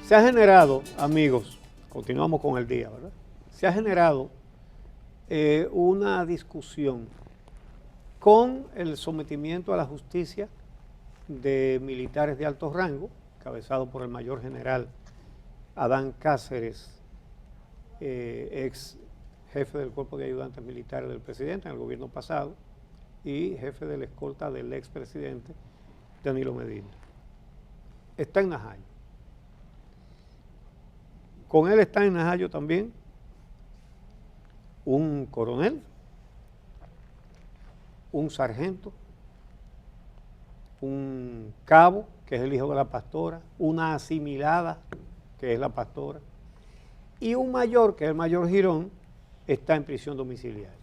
Se ha generado, amigos, continuamos con el día, ¿verdad? Se ha generado una discusión con el sometimiento a la justicia de militares de alto rango, cabezado por el mayor general Adán Cáceres, ex jefe del cuerpo de ayudantes militares del presidente en el gobierno pasado y jefe de la escolta del expresidente Danilo Medina. Está en Najayo. Con él está en Najayo también un coronel, un sargento, un cabo, que es el hijo de la pastora, una asimilada, que es la pastora, y un mayor, que es el mayor Girón, está en prisión domiciliaria.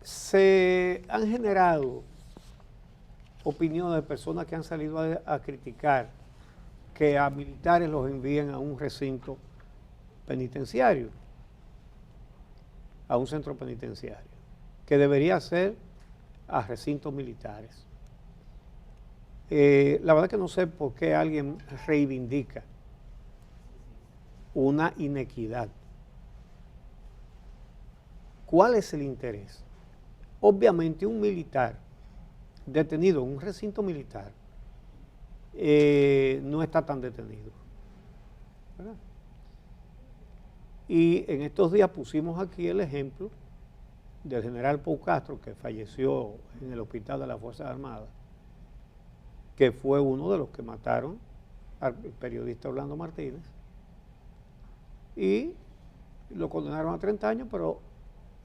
Se han generado opiniones de personas que han salido a criticar que a militares los envíen a un recinto penitenciario, a un centro penitenciario, que debería ser a recintos militares. La verdad que no sé por qué alguien reivindica una inequidad. ¿Cuál es el interés? Obviamente un militar detenido en un recinto militar no está tan detenido, ¿verdad? Y en estos días pusimos aquí el ejemplo del general Pau Castro, que falleció en el hospital de las Fuerzas Armadas, que fue uno de los que mataron al periodista Orlando Martínez, y lo condenaron a 30 años, pero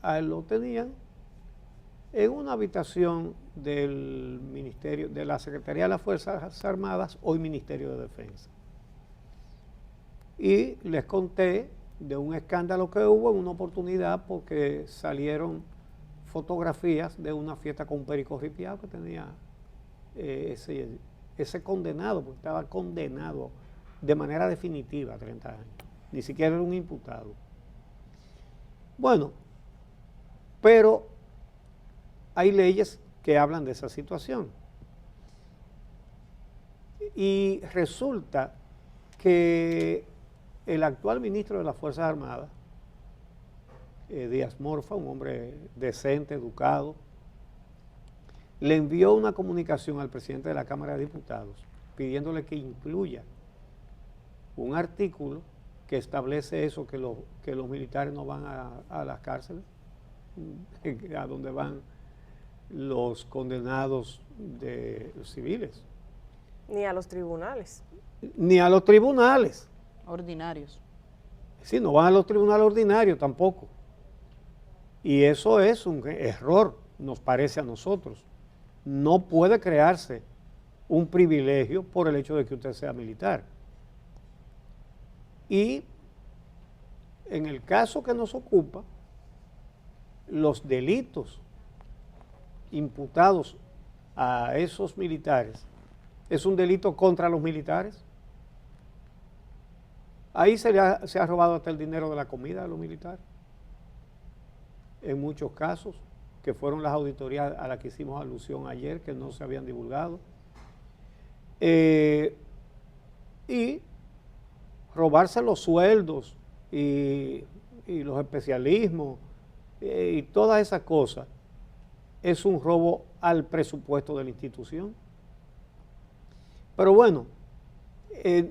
a él lo tenían en una habitación del Ministerio, de la Secretaría de las Fuerzas Armadas, hoy Ministerio de Defensa. Y les conté de un escándalo que hubo en una oportunidad porque salieron fotografías de una fiesta con un perico ripiado que tenía ese condenado, porque estaba condenado de manera definitiva a 30 años. Ni siquiera era un imputado. Bueno, pero hay leyes que hablan de esa situación. Y resulta que el actual ministro de las Fuerzas Armadas, Díaz Morfa, un hombre decente, educado, le envió una comunicación al presidente de la Cámara de Diputados pidiéndole que incluya un artículo que establece eso, que los militares no van a las cárceles, a donde van los condenados de los civiles. Ni a los tribunales. Ni a los tribunales. Ordinarios. Sí, no van a los tribunales ordinarios tampoco. Y eso es un error, nos parece a nosotros. No puede crearse un privilegio por el hecho de que usted sea militar. Y en el caso que nos ocupa, los delitos imputados a esos militares es un delito contra los militares. Ahí se ha robado hasta el dinero de la comida de los militares. En muchos casos, que fueron las auditorías a las que hicimos alusión ayer, que no se habían divulgado. Y robarse los sueldos y los especialismos y todas esas cosas es un robo al presupuesto de la institución. Pero bueno,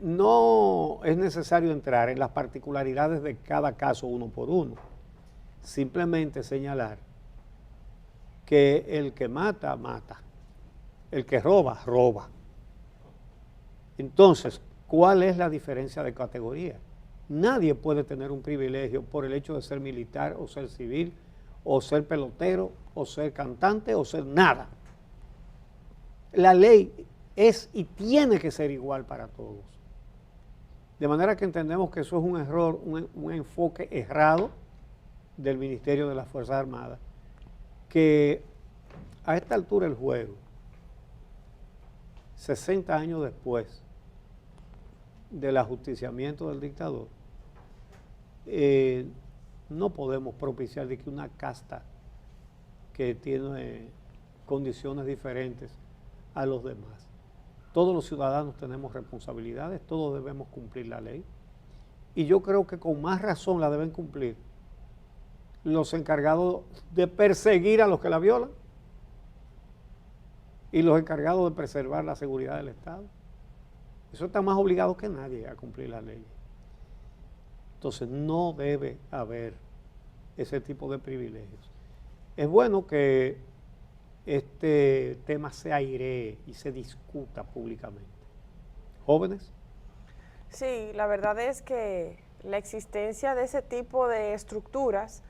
no es necesario entrar en las particularidades de cada caso uno por uno. Simplemente señalar que el que mata, mata. El que roba, roba. Entonces, ¿cuál es la diferencia de categoría? Nadie puede tener un privilegio por el hecho de ser militar o ser civil o ser pelotero o ser cantante o ser nada. La ley es y tiene que ser igual para todos. De manera que entendemos que eso es un error, un enfoque errado del Ministerio de las Fuerzas Armadas, que a esta altura del juego, 60 años después del ajusticiamiento del dictador, no podemos propiciar de que una casta que tiene condiciones diferentes a los demás. todos los ciudadanos tenemos responsabilidades, todos debemos cumplir la ley. Y yo creo que con más razón la deben cumplir los encargados de perseguir a los que la violan y los encargados de preservar la seguridad del Estado. Eso está más obligado que nadie a cumplir la ley. Entonces no debe haber ese tipo de privilegios. Es bueno que este tema se airee y se discuta públicamente. ¿Jóvenes? Sí, la verdad es que la existencia de ese tipo de estructuras,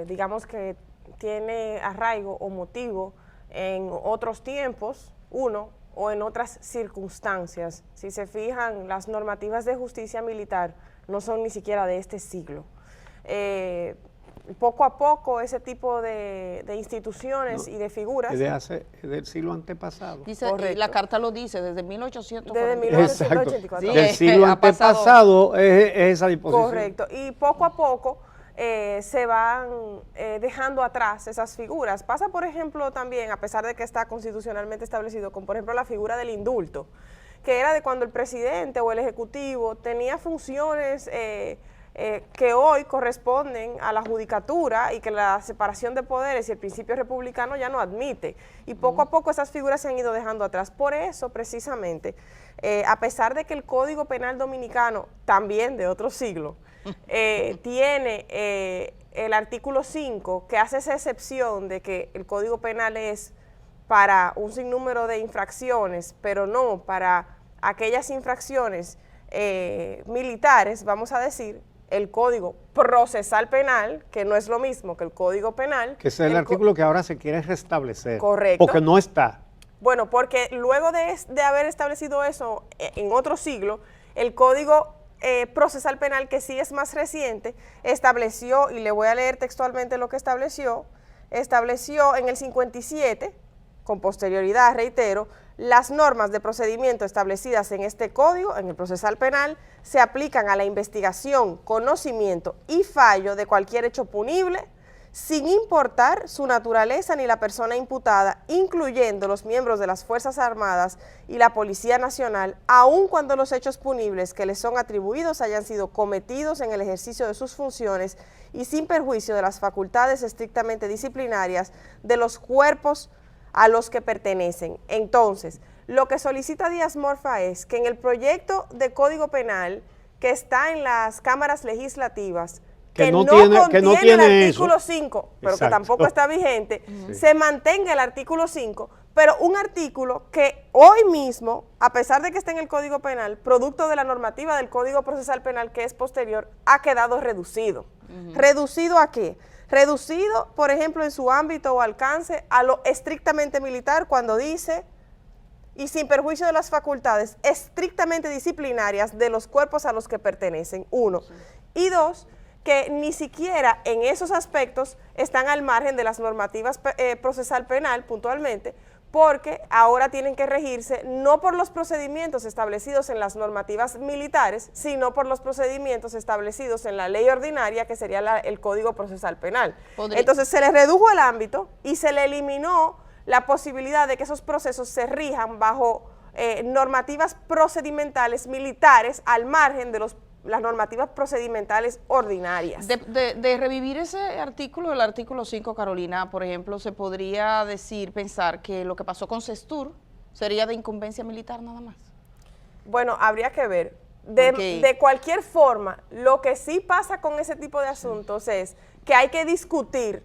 digamos que tiene arraigo o motivo en otros tiempos, o en otras circunstancias. Si se fijan, las normativas de justicia militar no son ni siquiera de este siglo. Poco a poco ese tipo de instituciones y de figuras... Es del siglo antepasado. Dice, la carta lo dice, desde 1840. Desde 1984. Sí, del siglo antepasado es esa disposición. Correcto, y poco a poco se van dejando atrás esas figuras. Pasa, por ejemplo, también, a pesar de que está constitucionalmente establecido, con por ejemplo la figura del indulto, que era de cuando el presidente o el ejecutivo tenía funciones que hoy corresponden a la judicatura y que la separación de poderes y el principio republicano ya no admite. Y poco a poco esas figuras se han ido dejando atrás. Por eso, precisamente, a pesar de que el Código Penal Dominicano, también de otro siglo, tiene el artículo 5 que hace esa excepción de que el Código Penal es para un sinnúmero de infracciones, pero no para aquellas infracciones militares, vamos a decir, el Código Procesal Penal, que no es lo mismo que el Código Penal. Que es el artículo que ahora se quiere restablecer. Correcto. Porque no está. Bueno, porque luego de haber establecido eso en otro siglo, el Código Procesal Penal, que sí es más reciente, estableció, y le voy a leer textualmente lo que estableció en el 57, con posterioridad, reitero, las normas de procedimiento establecidas en este código, en el procesal penal, se aplican a la investigación, conocimiento y fallo de cualquier hecho punible, sin importar su naturaleza ni la persona imputada, incluyendo los miembros de las Fuerzas Armadas y la Policía Nacional, aun cuando los hechos punibles que les son atribuidos hayan sido cometidos en el ejercicio de sus funciones y sin perjuicio de las facultades estrictamente disciplinarias de los cuerpos a los que pertenecen. Entonces, lo que solicita Díaz Morfa es que en el proyecto de Código Penal que está en las cámaras legislativas, que no contiene el artículo 5, pero Exacto. que tampoco está vigente, se mantenga el artículo 5, pero un artículo que hoy mismo, a pesar de que está en el Código Penal, producto de la normativa del Código Procesal Penal que es posterior, ha quedado reducido. ¿Reducido a qué? Reducido, por ejemplo, en su ámbito o alcance a lo estrictamente militar, cuando dice, y sin perjuicio de las facultades estrictamente disciplinarias de los cuerpos a los que pertenecen, 1. Y 2, que ni siquiera en esos aspectos están al margen de las normativas procesal penal, puntualmente, porque ahora tienen que regirse no por los procedimientos establecidos en las normativas militares, sino por los procedimientos establecidos en la ley ordinaria, que sería el Código Procesal Penal. Entonces se le redujo el ámbito y se le eliminó la posibilidad de que esos procesos se rijan bajo normativas procedimentales militares al margen de las normativas procedimentales ordinarias. De revivir ese artículo, el artículo 5, Carolina, por ejemplo, se podría pensar que lo que pasó con Sestur sería de incumbencia militar nada más. Bueno, habría que ver. De cualquier forma, lo que sí pasa con ese tipo de asuntos es que hay que discutir,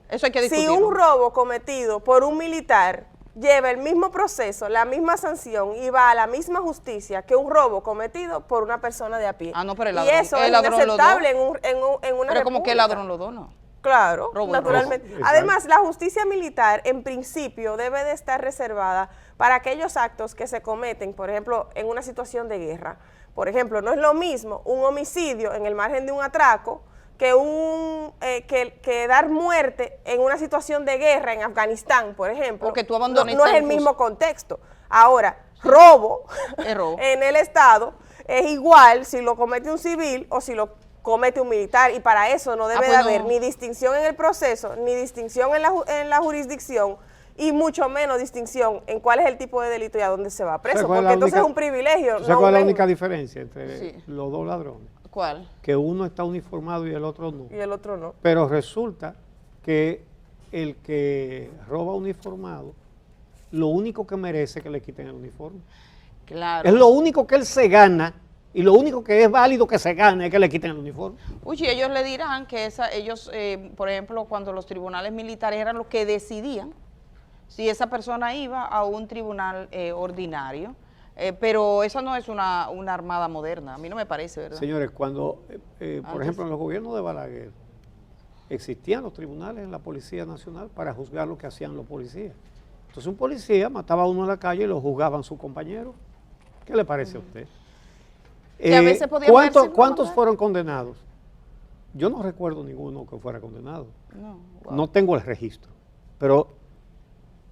si un robo cometido por un militar lleva el mismo proceso, la misma sanción y va a la misma justicia que un robo cometido por una persona de a pie. Ah, no, pero el ladrón, y eso es inaceptable en una república. Pero como que el ladrón lo donó. Claro, robo, naturalmente. robo. Además, la justicia militar, en principio, debe de estar reservada para aquellos actos que se cometen, por ejemplo, en una situación de guerra. Por ejemplo, no es lo mismo un homicidio en el margen de un atraco que dar muerte en una situación de guerra en Afganistán, por ejemplo. Porque tú abandonaste no es el mismo contexto. Ahora, robo robo en el Estado es igual si lo comete un civil o si lo comete un militar, y para eso no debe de haber ni distinción en el proceso, ni distinción en la jurisdicción, y mucho menos distinción en cuál es el tipo de delito y a dónde se va preso, ¿Cuál es porque la entonces única- es un privilegio. ¿Sabes no cuál es la un- única diferencia entre Sí. los dos ladrones? ¿Cuál? Que uno está uniformado y el otro no. Y el otro no. Pero resulta que el que roba uniformado, lo único que merece es que le quiten el uniforme. Claro. Es lo único que él se gana y lo único que es válido que se gane es que le quiten el uniforme. Uy, y ellos le dirán que ellos, por ejemplo, cuando los tribunales militares eran los que decidían si esa persona iba a un tribunal ordinario, pero esa no es una armada moderna, a mí no me parece, ¿verdad? Señores, cuando, por Antes- ejemplo, en los gobiernos de Balaguer, existían los tribunales en la Policía Nacional para juzgar lo que hacían los policías. Entonces un policía mataba a uno en la calle y lo juzgaban sus compañeros. ¿Qué le parece a usted? Que a veces podía ¿Cuántos verse fueron condenados? Yo no recuerdo ninguno que fuera condenado. No, wow. No tengo el registro. Pero,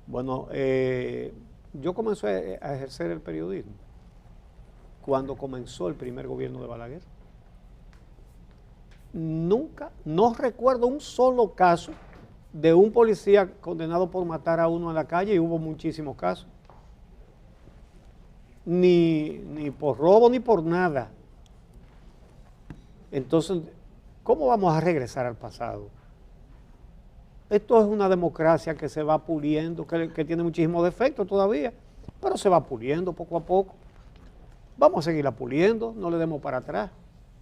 bueno, yo comencé a ejercer el periodismo cuando comenzó el primer gobierno de Balaguer. Nunca, no recuerdo un solo caso de un policía condenado por matar a uno en la calle, y hubo muchísimos casos. Ni por robo ni por nada. Entonces, ¿cómo vamos a regresar al pasado? Esto es una democracia que se va puliendo, que tiene muchísimos defectos todavía, pero se va puliendo poco a poco. Vamos a seguirla puliendo, no le demos para atrás,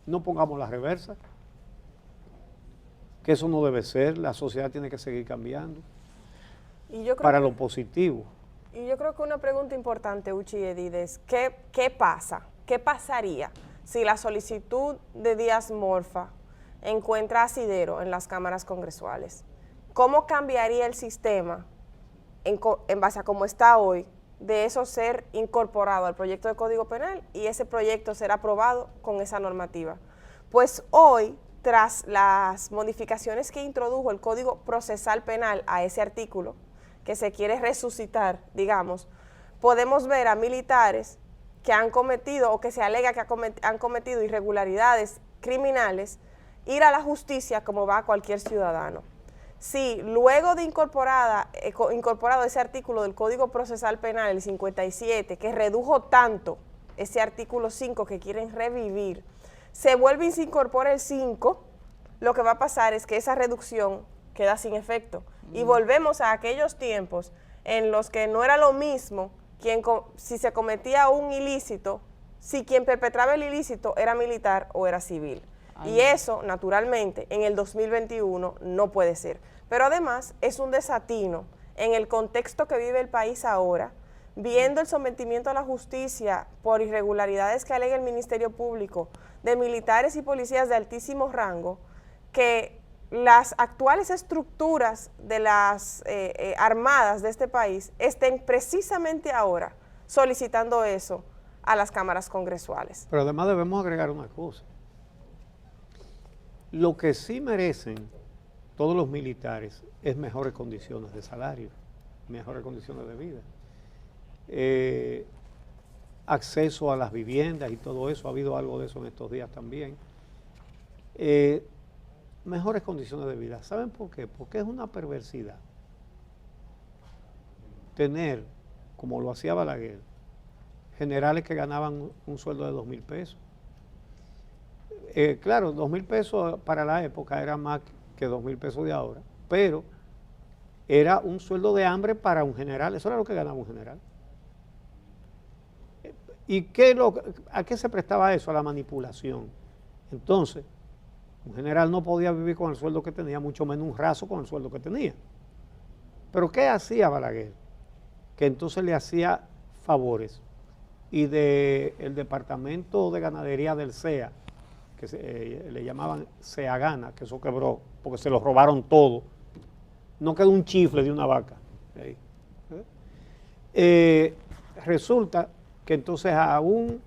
no pongamos la reversa, que eso no debe ser, la sociedad tiene que seguir cambiando Y yo creo para lo positivo. Y yo creo que una pregunta importante, Uchi y Edith, es ¿qué pasa? ¿Qué pasaría si la solicitud de Díaz Morfa encuentra asidero en las cámaras congresuales? ¿Cómo cambiaría el sistema en base a cómo está hoy de eso ser incorporado al proyecto de Código Penal y ese proyecto ser aprobado con esa normativa? Pues hoy, tras las modificaciones que introdujo el Código Procesal Penal a ese artículo, que se quiere resucitar, digamos, podemos ver a militares que han cometido o que se alega que han cometido irregularidades criminales ir a la justicia como va cualquier ciudadano. Si luego de incorporado ese artículo del Código Procesal Penal, el 57, que redujo tanto ese artículo 5 que quieren revivir, se vuelve y se incorpora el 5, lo que va a pasar es que esa reducción queda sin efecto. Y volvemos a aquellos tiempos en los que no era lo mismo si se cometía un ilícito, si quien perpetraba el ilícito era militar o era civil. Y eso, naturalmente, en el 2021 no puede ser. Pero además es un desatino en el contexto que vive el país ahora, viendo el sometimiento a la justicia por irregularidades que alega el Ministerio Público de militares y policías de altísimo rango, que las actuales estructuras de las armadas de este país estén precisamente ahora solicitando eso a las cámaras congresuales. Pero además debemos agregar una cosa. Lo que sí merecen todos los militares es mejores condiciones de salario, mejores condiciones de vida. Acceso a las viviendas y todo eso, ha habido algo de eso en estos días también. Mejores condiciones de vida. ¿Saben por qué? Porque es una perversidad tener, como lo hacía Balaguer, generales que ganaban un sueldo de 2,000 pesos. Claro, 2,000 pesos para la época era más que 2,000 pesos de ahora, pero era un sueldo de hambre para un general, eso era lo que ganaba un general. ¿Y a qué se prestaba eso? A la manipulación. Entonces, un general no podía vivir con el sueldo que tenía, mucho menos un raso con el sueldo que tenía. Pero ¿qué hacía Balaguer? Que entonces le hacía favores. Y del departamento de ganadería del CEA, que le llamaban Seagana, que eso quebró, porque se lo robaron todo. No quedó un chifle de una vaca. Resulta que entonces a un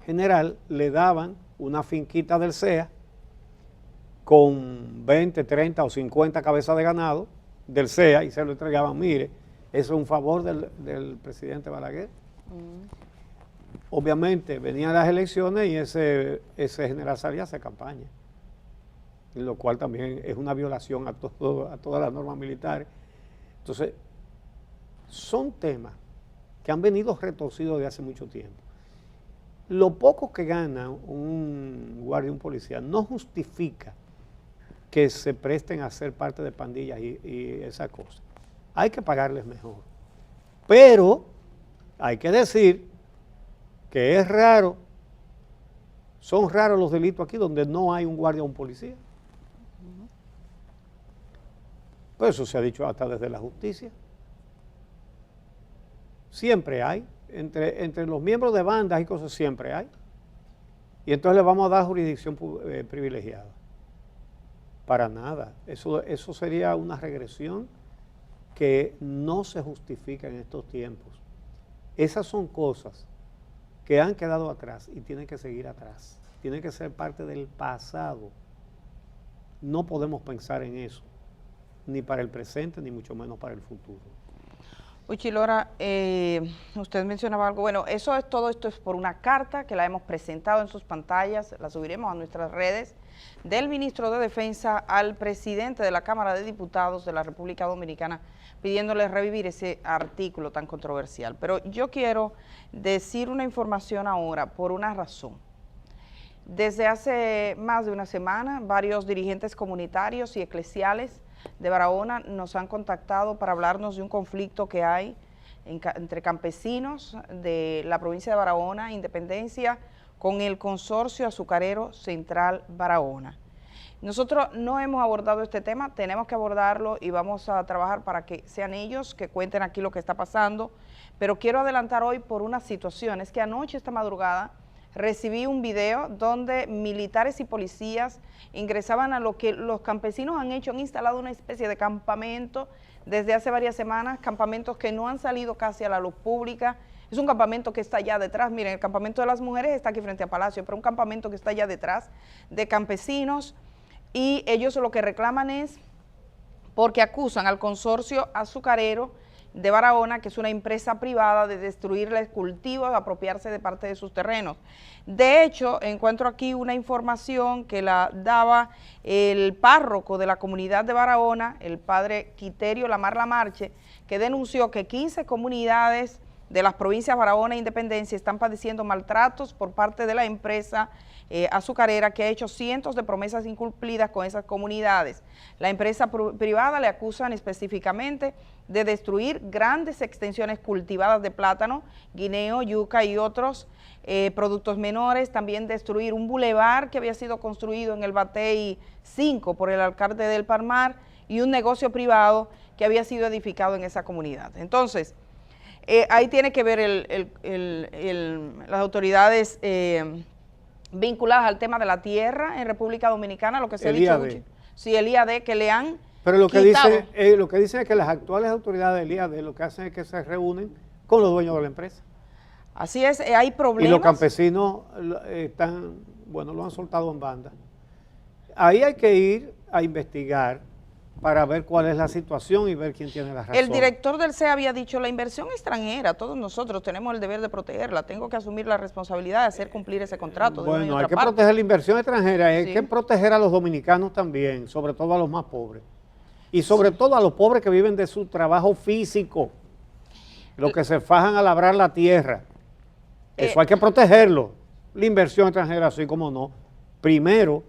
general le daban una finquita del CEA con 20, 30 o 50 cabezas de ganado del CEA y se lo entregaban. Mire, eso es un favor del presidente Balaguer. Obviamente venían las elecciones y ese general salía a hacer campaña, lo cual también es una violación a todas las normas militares. Entonces, son temas que han venido retorcidos de hace mucho tiempo. Lo poco que gana un guardia, un policía, no justifica que se presten a ser parte de pandillas y esa cosa. Hay que pagarles mejor. Pero hay que decir que es raro, son raros los delitos aquí donde no hay un guardia o un policía. Pues eso se ha dicho hasta desde la justicia. Siempre hay, entre los miembros de bandas y cosas siempre hay. Y entonces le vamos a dar jurisdicción privilegiada. Para nada. Eso sería una regresión que no se justifica en estos tiempos. Esas son cosas que han quedado atrás y tienen que seguir atrás. Tienen que ser parte del pasado. No podemos pensar en eso, ni para el presente, ni mucho menos para el futuro. Uchilora, usted mencionaba algo, bueno, todo esto es por una carta que la hemos presentado en sus pantallas, la subiremos a nuestras redes, del ministro de Defensa al presidente de la Cámara de Diputados de la República Dominicana, pidiéndole revivir ese artículo tan controversial. Pero yo quiero decir una información ahora por una razón. Desde hace más de una semana, varios dirigentes comunitarios y eclesiales de Barahona nos han contactado para hablarnos de un conflicto que hay entre campesinos de la provincia de Barahona, Independencia, con el consorcio azucarero Central Barahona. Nosotros no hemos abordado este tema, tenemos que abordarlo y vamos a trabajar para que sean ellos que cuenten aquí lo que está pasando, pero quiero adelantar hoy por una situación, es que anoche, esta madrugada, recibí un video donde militares y policías ingresaban a lo que los campesinos han hecho, han instalado una especie de campamento desde hace varias semanas, campamentos que no han salido casi a la luz pública. Es un campamento que está allá detrás, miren, el campamento de las mujeres está aquí frente a Palacio, pero un campamento que está allá detrás de campesinos, y ellos lo que reclaman es porque acusan al consorcio azucarero de Barahona, que es una empresa privada, de destruirles cultivos, de apropiarse de parte de sus terrenos. De hecho, encuentro aquí una información que la daba el párroco de la comunidad de Barahona, el padre Quiterio Lamar Lamarche, que denunció que 15 comunidades de las provincias Barahona e Independencia están padeciendo maltratos por parte de la empresa azucarera, que ha hecho cientos de promesas incumplidas con esas comunidades. La empresa privada le acusan específicamente de destruir grandes extensiones cultivadas de plátano, guineo, yuca y otros productos menores, también destruir un bulevar que había sido construido en el Batey 5 por el alcalde del Palmar y un negocio privado que había sido edificado en esa comunidad. Entonces, ahí tiene que ver las autoridades vinculadas al tema de la tierra en República Dominicana, lo que se ha dicho mucho. Sí, el IAD, que le han Pero lo que quitado. lo que dicen es que las actuales autoridades del IAD lo que hacen es que se reúnen con los dueños de la empresa. Así es, hay problemas. Y los campesinos están, bueno, lo han soltado en banda. Ahí hay que ir a investigar para ver cuál es la situación y ver quién tiene la razón. El director del CEA había dicho, la inversión extranjera, todos nosotros tenemos el deber de protegerla, tengo que asumir la responsabilidad de hacer cumplir ese contrato. Bueno, hay que proteger la inversión extranjera, hay que proteger a los dominicanos también, sobre todo a los más pobres. Y sobre todo a los pobres que viven de su trabajo físico, los que se fajan a labrar la tierra. Eso hay que protegerlo. La inversión extranjera, así como no. Primero,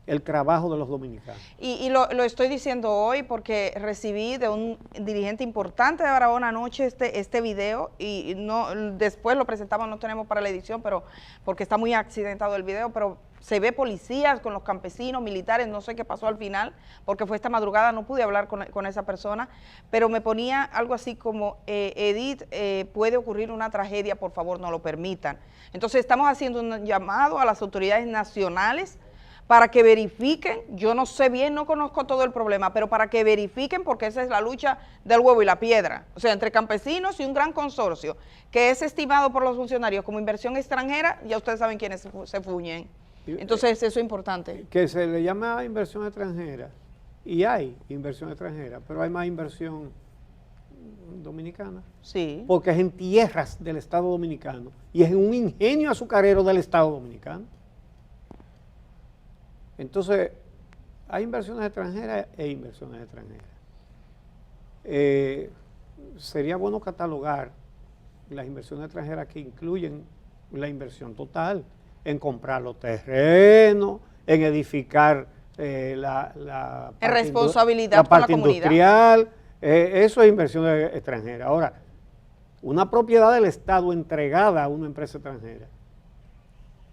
el trabajo de los dominicanos. Y lo estoy diciendo hoy porque recibí de un dirigente importante de Barahona anoche este video, y no después lo presentamos, no tenemos para la edición, pero porque está muy accidentado el video, pero se ve policías con los campesinos, militares, no sé qué pasó al final, porque fue esta madrugada, no pude hablar con esa persona, pero me ponía algo así como, Edith, puede ocurrir una tragedia, por favor no lo permitan. Entonces estamos haciendo un llamado a las autoridades nacionales para que verifiquen, yo no sé bien, no conozco todo el problema, pero para que verifiquen, porque esa es la lucha del huevo y la piedra, o sea, entre campesinos y un gran consorcio, que es estimado por los funcionarios como inversión extranjera, ya ustedes saben quiénes se fuñen. Entonces, eso es importante. Que se le llama inversión extranjera, y hay inversión extranjera, pero hay más inversión dominicana. Sí. Porque es en tierras del Estado Dominicano, y es en un ingenio azucarero del Estado Dominicano. Entonces, hay inversiones extranjeras e inversiones extranjeras. sería bueno catalogar las inversiones extranjeras que incluyen la inversión total en comprar los terrenos, en edificar la responsabilidad la con la parte comunidad. industrial, eso es inversión extranjera. Ahora, una propiedad del Estado entregada a una empresa extranjera,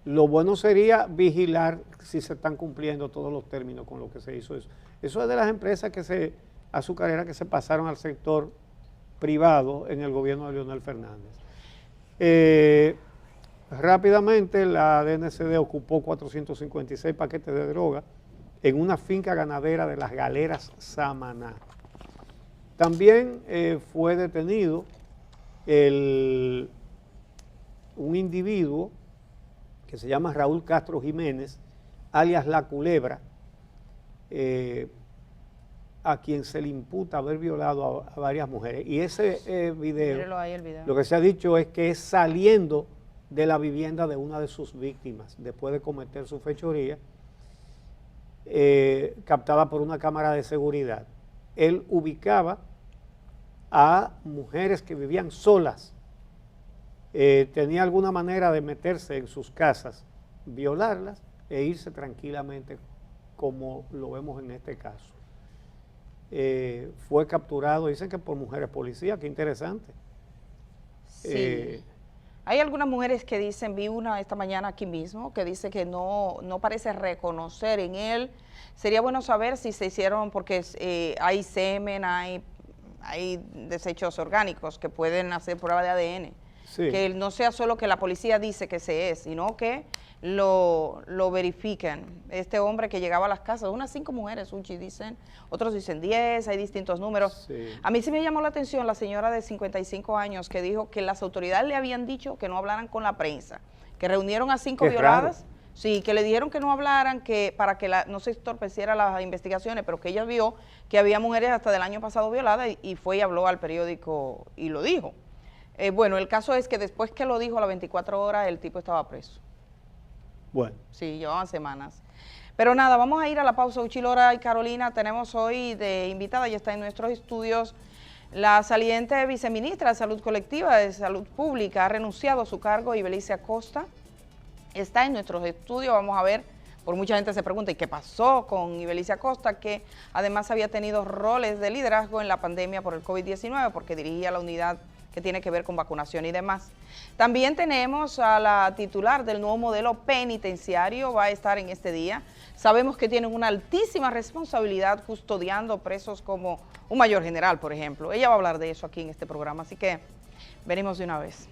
lo bueno sería vigilar si se están cumpliendo todos los términos con lo que se hizo eso. Eso es de las empresas azucareras que se pasaron al sector privado en el gobierno de Leonel Fernández. Rápidamente la DNCD ocupó 456 paquetes de droga en una finca ganadera de las Galeras Samaná. También fue detenido un individuo que se llama Raúl Castro Jiménez, alias La Culebra, a quien se le imputa haber violado a varias mujeres. Y ese video, Mírelo ahí, el video, lo que se ha dicho es que es saliendo de la vivienda de una de sus víctimas, después de cometer su fechoría, captada por una cámara de seguridad. Él ubicaba a mujeres que vivían solas, tenía alguna manera de meterse en sus casas, violarlas e irse tranquilamente, como lo vemos en este caso. Fue capturado, dicen que por mujeres policías, qué interesante. Sí. Hay algunas mujeres que dicen, vi una esta mañana aquí mismo, que dice que no parece reconocer en él. Sería bueno saber si se hicieron, porque hay semen, hay desechos orgánicos que pueden hacer prueba de ADN. Sí. Que no sea solo que la policía dice que se es, sino que lo verifiquen. Este hombre que llegaba a las casas, unas 5 mujeres, Uchi, dicen, otros dicen 10, hay distintos números. Sí. A mí sí me llamó la atención la señora de 55 años que dijo que las autoridades le habían dicho que no hablaran con la prensa, que reunieron a 5 Qué violadas. raro. Sí, que le dijeron que no hablaran, que para que no se entorpecieran las investigaciones, pero que ella vio que había mujeres hasta del año pasado violadas y fue y habló al periódico y lo dijo. Bueno, el caso es que después que lo dijo a las 24 horas el tipo estaba preso. Bueno. Sí, llevaban semanas. Pero nada, vamos a ir a la pausa. Uchi, Lora y Carolina, tenemos hoy de invitada, ya está en nuestros estudios, la saliente viceministra de Salud Colectiva, de Salud Pública, ha renunciado a su cargo, Ibelicia Acosta. Está en nuestros estudios, vamos a ver, por mucha gente se pregunta, ¿y qué pasó con Ibelicia Acosta? Que además había tenido roles de liderazgo en la pandemia por el COVID-19, porque dirigía la unidad que tiene que ver con vacunación y demás. También tenemos a la titular del nuevo modelo penitenciario, va a estar en este día. Sabemos que tienen una altísima responsabilidad custodiando presos como un mayor general, por ejemplo. Ella va a hablar de eso aquí en este programa, así que venimos de una vez.